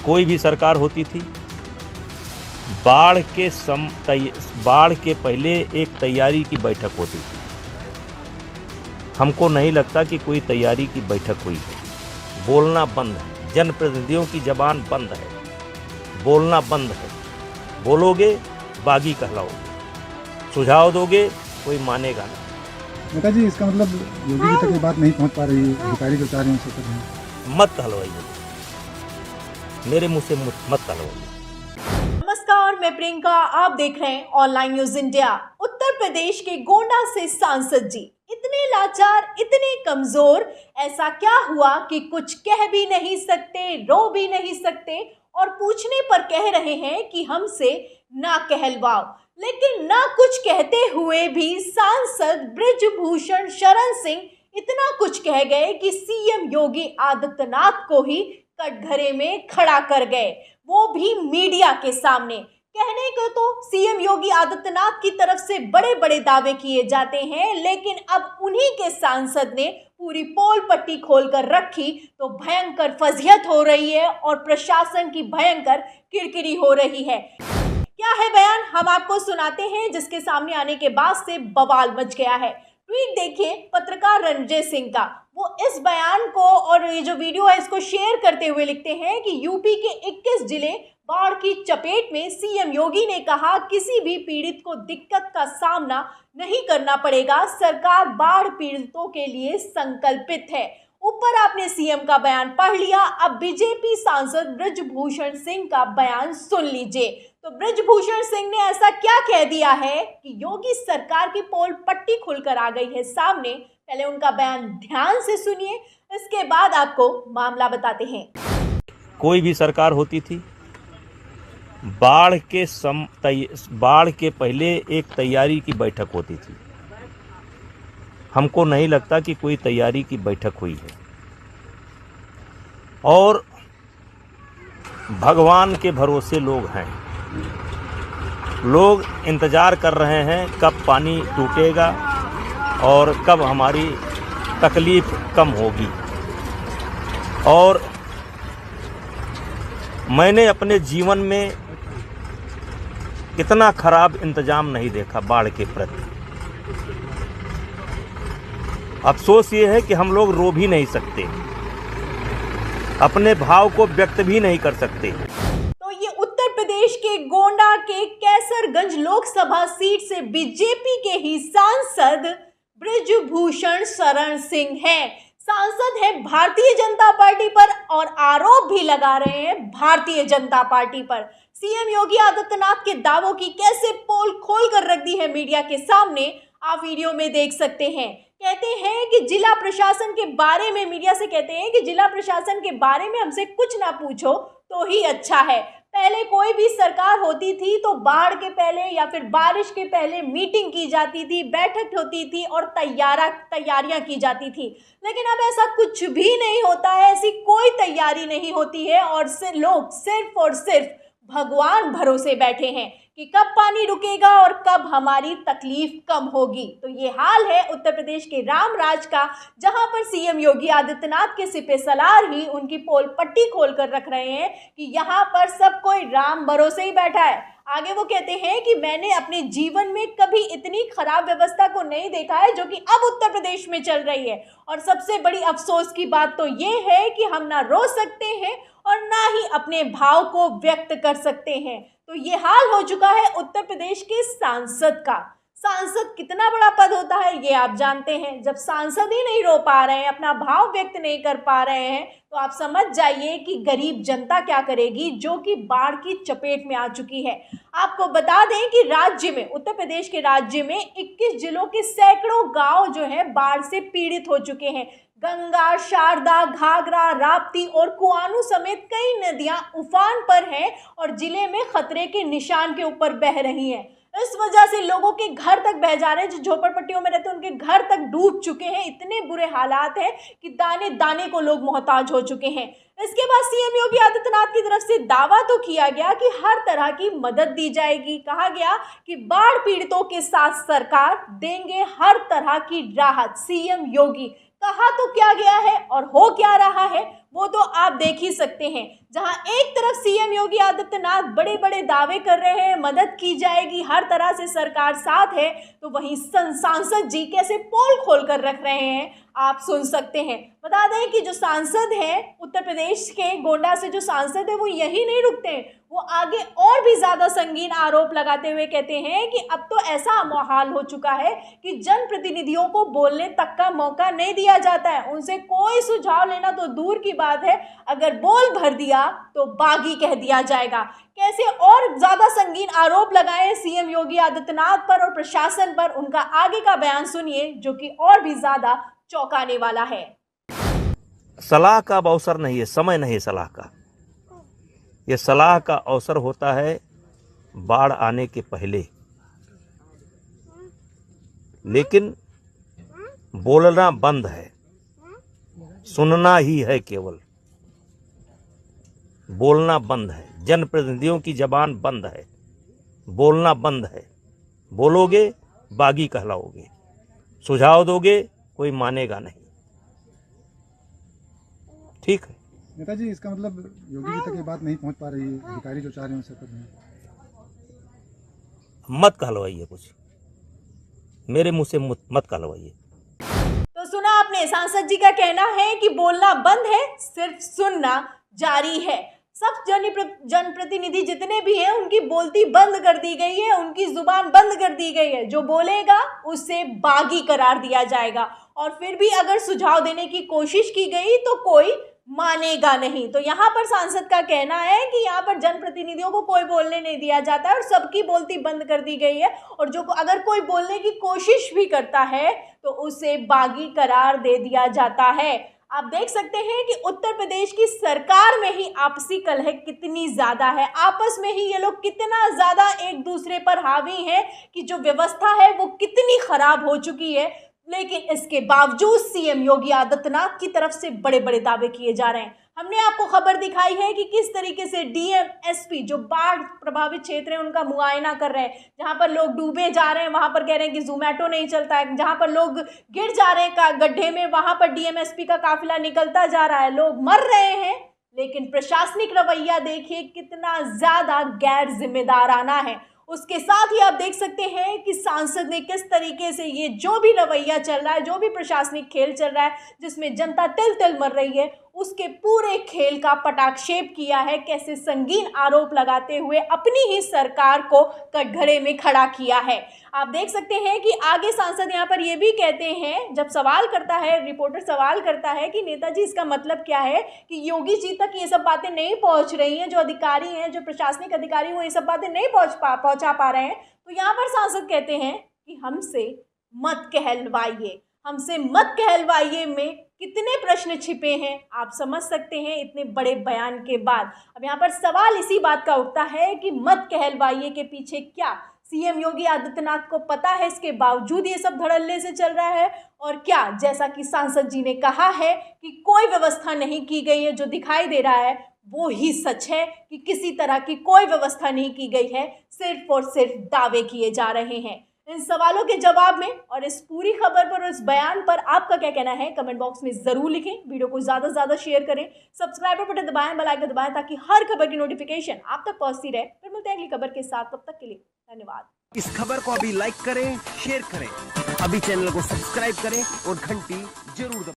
कोई भी सरकार होती थी, बाढ़ के पहले एक तैयारी की बैठक होती थी। हमको नहीं लगता कि कोई तैयारी की बैठक हुई है। बोलना बंद है, जनप्रतिनिधियों की जबान बंद है, बोलना बंद है। बोलोगे बागी कहलाओगे, सुझाव दोगे कोई मानेगा नहीं। नेताजी, इसका मतलब योगी जी तक ये बात नहीं पहुंच पा रही है, अधिकारी जो चाह रहे हैं उसको कर रहे हैं। मत हलवाइए, मेरे मुंह से मत हलवाइए। नमस्कार, मैं प्रियंका, आप देख रहे हैं online news India. Uttar Pradesh के गोंडा से सांसद जी इतने लाचार, इतने कमजोर, ऐसा क्या हुआ कि कुछ कह भी नहीं सकते, रो भी नहीं सकते और पूछने पर कह रहे हैं कि हमसे ना कहलवाओ। लेकिन ना कुछ कहते हुए भी सांसद बृजभूषण शरण सिंह इतना कुछ कह गए कि सीएम योगी आदित्यनाथ को ही कटघरे में खड़ा कर गए, वो भी मीडिया के सामने। कहने को तो सीएम योगी आदित्यनाथ की तरफ से बड़े बड़े दावे किए जाते हैं, लेकिन अब उन्हीं के सांसद ने पूरी पोल पट्टी खोलकर रखी तो भयंकर फजीहत हो रही है और प्रशासन की भयंकर किरकिरी हो रही है। क्या है बयान, हम आपको सुनाते हैं, जिसके सामने आने के बाद से बवाल मच गया है। ट्वीट देखिए पत्रकार रणजय सिंह का, वो इस बयान को और ये जो वीडियो है इसको शेयर करते हुए लिखते हैं कि यूपी के 21 जिले बाढ़ की चपेट में। सीएम योगी ने कहा किसी भी पीड़ित को दिक्कत का सामना नहीं करना पड़ेगा, सरकार बाढ़ पीड़ितों के लिए संकल्पित है। ऊपर आपने सीएम का बयान पढ़ लिया, अब बीजेपी सांसद बृजभूषण सिंह का बयान सुन लीजिए। तो बृजभूषण सिंह ने ऐसा क्या कह दिया है कि योगी सरकार की पोल पट्टी खुलकर आ गई है सामने। पहले उनका बयान ध्यान से सुनिए, इसके बाद आपको मामला बताते हैं। कोई भी सरकार होती थी, बाढ़ के पहले एक तैयारी की बैठक होती थी। हमको नहीं लगता कि कोई तैयारी की बैठक हुई है और भगवान के भरोसे लोग हैं। लोग इंतज़ार कर रहे हैं कब पानी टूटेगा और कब हमारी तकलीफ़ कम होगी। और मैंने अपने जीवन में इतना खराब इंतज़ाम नहीं देखा बाढ़ के प्रति। अफसोस ये है कि हम लोग रो भी नहीं सकते, अपने भाव को व्यक्त भी नहीं कर सकते। तो ये उत्तर प्रदेश के गोंडा के कैसरगंज लोकसभा सीट से बीजेपी के ही सांसद बृजभूषण शरण सिंह हैं। सांसद हैं भारतीय जनता पार्टी पर और आरोप भी लगा रहे हैं भारतीय जनता पार्टी पर। सीएम योगी आदित्यनाथ के दावों की कैसे पोल खोल कर रख दी है मीडिया के सामने, आप वीडियो में देख सकते हैं। कहते हैं कि जिला प्रशासन के बारे में, मीडिया से कहते हैं कि जिला प्रशासन के बारे में हमसे कुछ ना पूछो तो ही अच्छा है। पहले कोई भी सरकार होती थी तो बाढ़ के पहले या फिर बारिश के पहले मीटिंग की जाती थी, बैठक होती थी और तैयारियां की जाती थी। लेकिन अब ऐसा कुछ भी नहीं होता है, ऐसी कोई तैयारी नहीं होती है और लोग सिर्फ और सिर्फ भगवान भरोसे बैठे हैं कि कब पानी रुकेगा और कब हमारी तकलीफ कम होगी। तो ये हाल है उत्तर प्रदेश के रामराज का, जहां पर सीएम योगी आदित्यनाथ के सिपह सलार ही उनकी पोल पट्टी खोलकर रख रहे हैं कि यहां पर सब कोई राम भरोसे ही बैठा है। आगे वो कहते हैं कि मैंने अपने जीवन में कभी इतनी खराब व्यवस्था को नहीं देखा है जो कि अब उत्तर प्रदेश में चल रही है। और सबसे बड़ी अफसोस की बात तो ये है कि हम ना रो सकते हैं और ना ही अपने भाव को व्यक्त कर सकते हैं। तो ये हाल हो चुका है उत्तर प्रदेश के सांसद का। सांसद कितना बड़ा पद होता है ये आप जानते हैं। जब सांसद ही नहीं रो पा रहे हैं, अपना भाव व्यक्त नहीं कर पा रहे हैं, तो आप समझ जाइए कि गरीब जनता क्या करेगी, जो कि बाढ़ की चपेट में आ चुकी है। आपको बता दें कि राज्य में, उत्तर प्रदेश के राज्य में 21 जिलों के सैकड़ों गांव जो है बाढ़ से पीड़ित हो चुके हैं। गंगा, शारदा, घाघरा, राप्ती और कुआनू समेत कई नदियां उफान पर हैं और जिले में खतरे के निशान के ऊपर बह रही हैं। इस वजह से लोगों के घर तक बह जा रहे हैं, जो झोपड़पट्टियों में रहते हैं उनके घर तक डूब चुके हैं। इतने बुरे हालात हैं कि दाने दाने को लोग मोहताज हो चुके हैं। इसके बाद सीएम योगी आदित्यनाथ की तरफ से दावा तो किया गया कि हर तरह की मदद दी जाएगी। कहा गया कि बाढ़ पीड़ितों के साथ सरकार देंगे हर तरह की राहत। सीएम योगी, कहा तो क्या गया है और हो क्या रहा है वो तो आप देख ही सकते हैं। जहां एक तरफ सीएम योगी आदित्यनाथ बड़े बड़े दावे कर रहे हैं, मदद की जाएगी, हर तरह से सरकार साथ है, तो वहीं सांसद जी कैसे पोल खोल कर रख रहे हैं आप सुन सकते हैं। बता दें कि जो सांसद हैं उत्तर प्रदेश के गोंडा से, जो सांसद है वो यही नहीं रुकते हैं, वो आगे और भी ज्यादा संगीन आरोप लगाते हुए कहते हैं कि अब तो ऐसा हाल हो चुका है कि जनप्रतिनिधियों को बोलने तक का मौका नहीं दिया जाता है। उनसे कोई सुझाव लेना तो दूर की बात है, अगर बोल भर दिया तो बागी कह दिया जाएगा। कैसे और ज्यादा संगीन आरोप लगाए सीएम योगी आदित्यनाथ पर और प्रशासन पर, उनका आगे का बयान सुनिए जो कि और भी ज्यादा चौंकाने वाला है। सलाह का अब अवसर नहीं है, समय नहीं है सलाह का। यह सलाह का अवसर होता है बाढ़ आने के पहले, लेकिन बोलना बंद है, सुनना ही है केवल। बोलना बंद है, जनप्रतिनिधियों की जबान बंद है, बोलना बंद है। बोलोगे बागी कहलाओगे, सुझाव दोगे कोई मानेगा नहीं। ठीक है नेताजी, इसका मतलब योगी जी तक ये बात नहीं पहुंच पा रही है, अधिकारी जो चाह रहे हैं उसे कर रहे हैं। मत कहलवाइए कुछ, मेरे मुंह से मत कहलवाइए। तो सुना आपने, सांसद जी का कहना है कि बोलना बंद है, सिर्फ सुनना जारी है। सब जनप्रतिनिधि जितने भी हैं उनकी बोलती बंद कर दी गई है, उनकी जुबान बंद कर दी गई है। जो बोलेगा उसे बागी करार दिया जाएगा, और फिर भी अगर सुझाव देने की कोशिश की गई तो कोई मानेगा नहीं। तो यहाँ पर सांसद का कहना है कि यहाँ पर जनप्रतिनिधियों को कोई बोलने नहीं दिया जाता है और सबकी बोलती बंद कर दी गई है, और जो अगर कोई बोलने की कोशिश भी करता है तो उसे बागी करार दे दिया जाता है। आप देख सकते हैं कि उत्तर प्रदेश की सरकार में ही आपसी कलह कितनी ज्यादा है, आपस में ही ये लोग कितना ज्यादा एक दूसरे पर हावी हैं कि जो व्यवस्था है वो कितनी खराब हो चुकी है। लेकिन इसके बावजूद सीएम योगी आदित्यनाथ की तरफ से बड़े बड़े दावे किए जा रहे हैं। हमने आपको खबर दिखाई है कि किस तरीके से डीएम एसपी जो बाढ़ प्रभावित क्षेत्र है उनका मुआयना कर रहे हैं। जहां पर लोग डूबे जा रहे हैं वहां पर कह रहे हैं कि जोमैटो नहीं चलता है, जहां पर लोग गिर जा रहे हैं गड्ढे में वहां पर डीएम एसपी का काफिला निकलता जा रहा है, लोग मर रहे हैं। लेकिन प्रशासनिक रवैया देखिए कितना ज्यादा गैर जिम्मेदाराना है। उसके साथ ही आप देख सकते हैं कि सांसद ने किस तरीके से ये जो भी रवैया चल रहा है, जो भी प्रशासनिक खेल चल रहा है, जिसमें जनता तिल तिल मर रही है, उसके पूरे खेल का पटाक्षेप किया है। कैसे संगीन आरोप लगाते हुए अपनी ही सरकार को कटघरे में खड़ा किया है। आप देख सकते हैं कि आगे सांसद यहाँ पर ये भी कहते हैं, जब सवाल करता है, रिपोर्टर सवाल करता है कि नेताजी इसका मतलब क्या है कि योगी जी तक ये सब बातें नहीं पहुंच रही हैं, जो अधिकारी हैं, जो प्रशासनिक अधिकारी वो ये सब बातें नहीं पहुंचा पा रहे हैं। तो यहाँ पर सांसद कहते हैं कि हमसे मत कहलवाइए, हमसे मत कहलवाइए में कितने प्रश्न छिपे हैं आप समझ सकते हैं इतने बड़े बयान के बाद। अब यहाँ पर सवाल इसी बात का उठता है कि मत कहलवाइए के पीछे क्या सीएम योगी आदित्यनाथ को पता है, इसके बावजूद ये सब धड़ल्ले से चल रहा है? और क्या जैसा कि सांसद जी ने कहा है कि कोई व्यवस्था नहीं की गई है, जो दिखाई दे रहा है वो ही सच है कि किसी तरह की कोई व्यवस्था नहीं की गई है, सिर्फ और सिर्फ दावे किए जा रहे हैं? इन सवालों के जवाब में और इस पूरी खबर पर और इस बयान पर आपका क्या कहना है कमेंट बॉक्स में जरूर लिखें। वीडियो को ज्यादा से ज्यादा शेयर करें, सब्सक्राइबर बटन दबाएं, बेल आइकन दबाएं ताकि हर खबर की नोटिफिकेशन आप तक पहुंचती रहे। फिर मिलते हैं अगली खबर के साथ, तब तक के लिए धन्यवाद। इस खबर को अभी लाइक करें, शेयर करें, अभी चैनल को सब्सक्राइब करें और घंटी जरूर दबाएं।